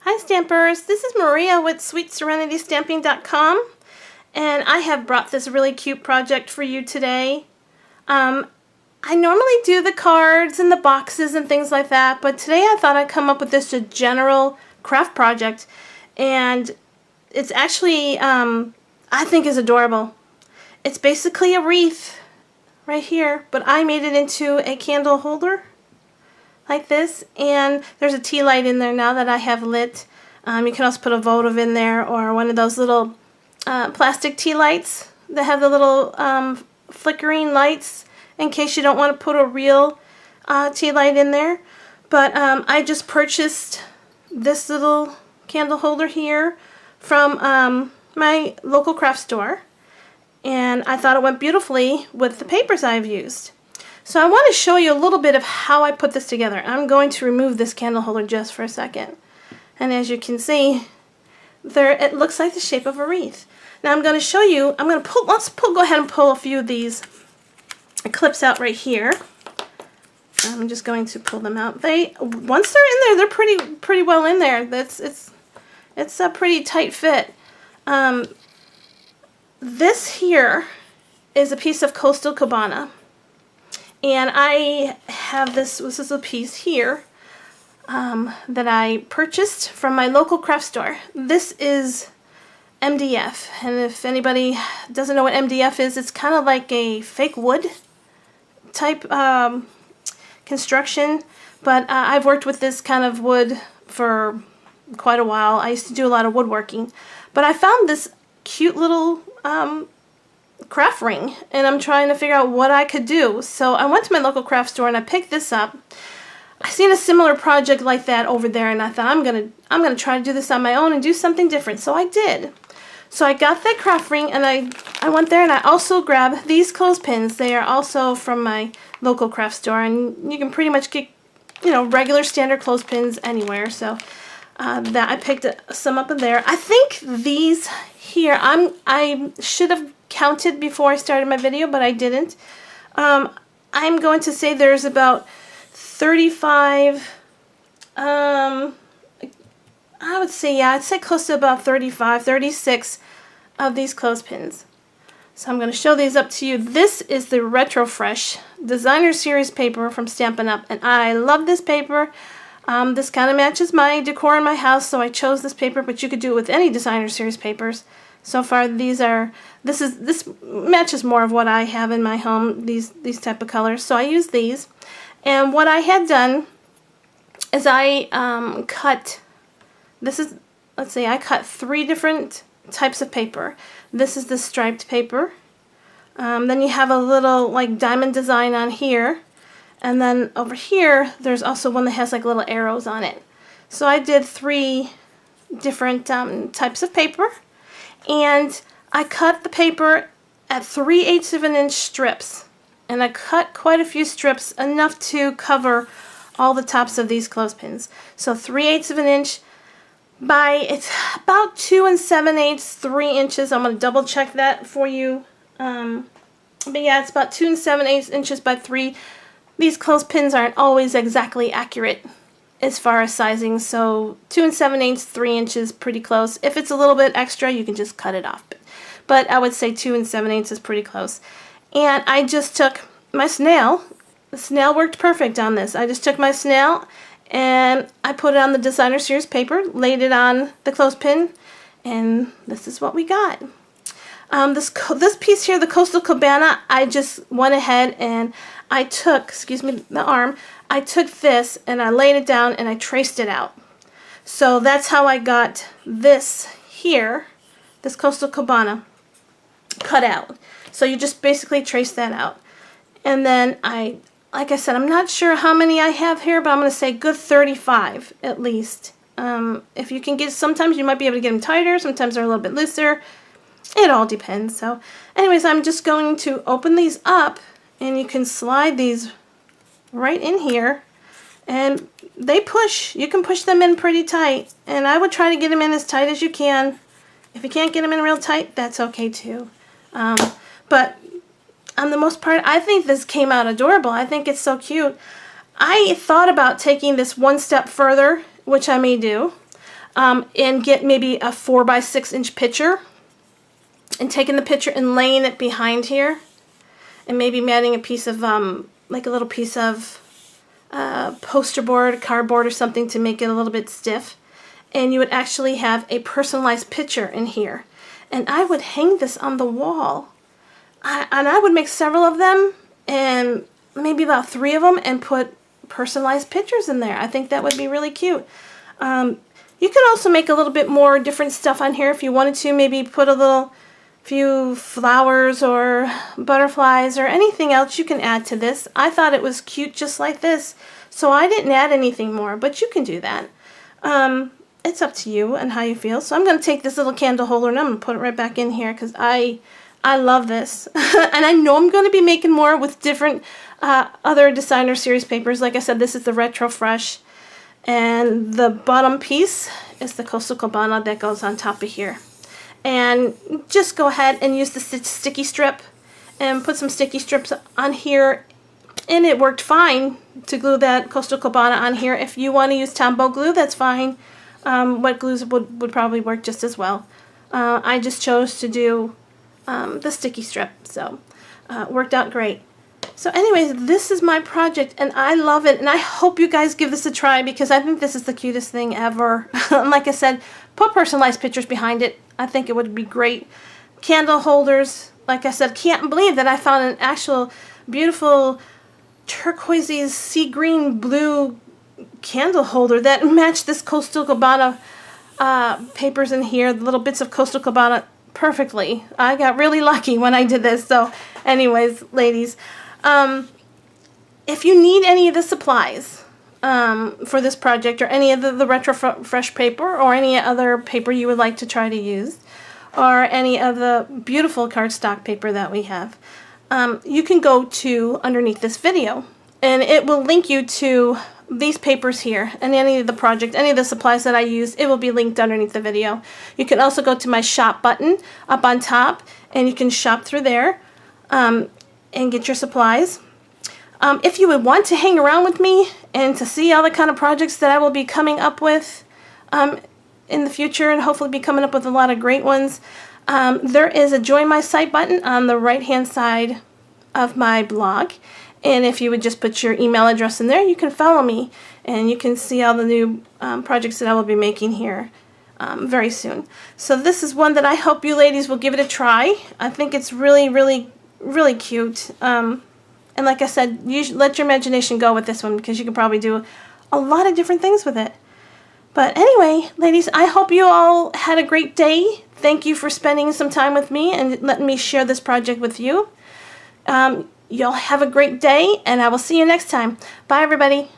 Hi Stampers, this is Maria with SweetSerenityStamping.com, and I have brought this really cute project for you today. I normally do the cards and the boxes and things like that, but today I thought I'd come up with this a general craft project, and it's actually, I think is adorable. It's basically a wreath right here, but I made it into a candle holder like this, and there's a tea light in there now that I have lit. You can also put a votive in there, or one of those little plastic tea lights that have the little flickering lights in case you don't want to put a real tea light in there. But I just purchased this little candle holder here from my local craft store, and I thought it went beautifully with the papers I've used. So I want to show you a little bit of how I put this together. I'm going to remove this candle holder just for a second. And as you can see, there it looks like the shape of a wreath. Now I'm going to show you, go ahead and pull a few of these clips out right here. I'm just going to pull them out. Once they're in there, they're pretty well in there. It's a pretty tight fit. This here is a piece of Coastal Cabana. And I have this is a piece here that I purchased from my local craft store. This is MDF, and if anybody doesn't know what MDF is, it's kind of like a fake wood type construction, but I've worked with this kind of wood for quite a while. I used to do a lot of woodworking, but I found this cute little craft ring, and I'm trying to figure out what I could do. So I went to my local craft store and I picked this up. I seen a similar project like that over there, and I thought I'm gonna try to do this on my own and do something different. So I did. So I got that craft ring, and I went there and I also grabbed these clothespins. They are also from my local craft store, and you can pretty much get, you know, regular standard clothespins anywhere. So that I picked some up in there. I think these here, I should have counted before I started my video, but I didn't. I'm going to say there's about 35, I would say, yeah, I'd say close to about 35, 36 of these clothespins. So I'm going to show these up to you. This is the Retro Fresh Designer Series paper from Stampin' Up, and I love this paper. This kind of matches my decor in my house, so I chose this paper, but you could do it with any Designer Series papers. So far, this matches more of what I have in my home, these type of colors. So I use these. And what I had done is I cut, I cut 3 different types of paper. This is the striped paper. Then you have a little like diamond design on here. And then over here, there's also one that has like little arrows on it. So I did 3 different types of paper. And I cut the paper at 3/8 of an inch strips, and I cut quite a few strips, enough to cover all the tops of these clothespins. So 3/8 of an inch by, it's about 2 7/8, 3 inches. I'm going to double check that for you. But yeah, it's about 2 7/8 inches by 3. These clothespins aren't always exactly accurate as far as sizing, so 2 7/8, 3 inches, pretty close. If it's a little bit extra, you can just cut it off. But I would say 2 7/8 is pretty close. And I just took my snail. The snail worked perfect on this. I just took my snail and I put it on the Designer Series paper, laid it on the clothespin, and this is what we got. This piece here, the Coastal Cabana, I just went ahead and I took, the arm, I took this and I laid it down and I traced it out. So that's how I got this here, this Coastal Cabana, cut out. So you just basically trace that out. And then like I said, I'm not sure how many I have here, but I'm going to say good 35 at least. If you can get, sometimes you might be able to get them tighter, sometimes they're a little bit looser. It all depends. So anyways, I'm just going to open these up, and you can slide these right in here, and they push. You can push them in pretty tight, and I would try to get them in as tight as you can. If you can't get them in real tight, that's okay too. But on the most part, I think this came out adorable. I think it's so cute. I thought about taking this one step further, which I may do. and get maybe a 4x6 inch picture and taking the picture and laying it behind here and maybe matting a piece of, like a little piece of poster board, cardboard or something to make it a little bit stiff. And you would actually have a personalized picture in here. And I would hang this on the wall. And I would make several of them, and maybe about 3 of them, and put personalized pictures in there. I think that would be really cute. You could also make a little bit more different stuff on here if you wanted to. Maybe put a few flowers or butterflies or anything else you can add to this. I thought it was cute just like this, so I didn't add anything more, but you can do that. It's up to you and how you feel. So I'm going to take this little candle holder and I'm going to put it right back in here because I love this. And I know I'm going to be making more with different other designer series papers. Like I said, this is the Retro Fresh. And the bottom piece is the Coastal Cabana that goes on top of here. And just go ahead and use the sticky strip and put some sticky strips on here. And it worked fine to glue that Coastal Cabana on here. If you want to use Tombow glue, that's fine. Wet glues would probably work just as well. I just chose to do the sticky strip, so it worked out great. So anyways, this is my project and I love it, and I hope you guys give this a try because I think this is the cutest thing ever. Like I said, put personalized pictures behind it. I think it would be great. Candle holders, like I said, can't believe that I found an actual beautiful turquoisey sea green blue candle holder that matched this Coastal Cabana papers in here, the little bits of Coastal Cabana perfectly. I got really lucky when I did this. So anyways, ladies, if you need any of the supplies for this project, or any of the Retro Fresh paper, or any other paper you would like to try to use, or any of the beautiful cardstock paper that we have, you can go to underneath this video and it will link you to these papers here and any of the project, any of the supplies that I use. It will be linked underneath the video. You can also go to my shop button up on top and you can shop through there and get your supplies. If you would want to hang around with me and to see all the kind of projects that I will be coming up with in the future, and hopefully be coming up with a lot of great ones, there is a join my site button on the right hand side of my blog. And if you would just put your email address in there, you can follow me and you can see all the new projects that I will be making here very soon. So this is one that I hope you ladies will give it a try. I think it's really, really, really cute. And like I said, you should let your imagination go with this one because you can probably do a lot of different things with it. But anyway, ladies, I hope you all had a great day. Thank you for spending some time with me and letting me share this project with you. Y'all have a great day, and I will see you next time. Bye, everybody.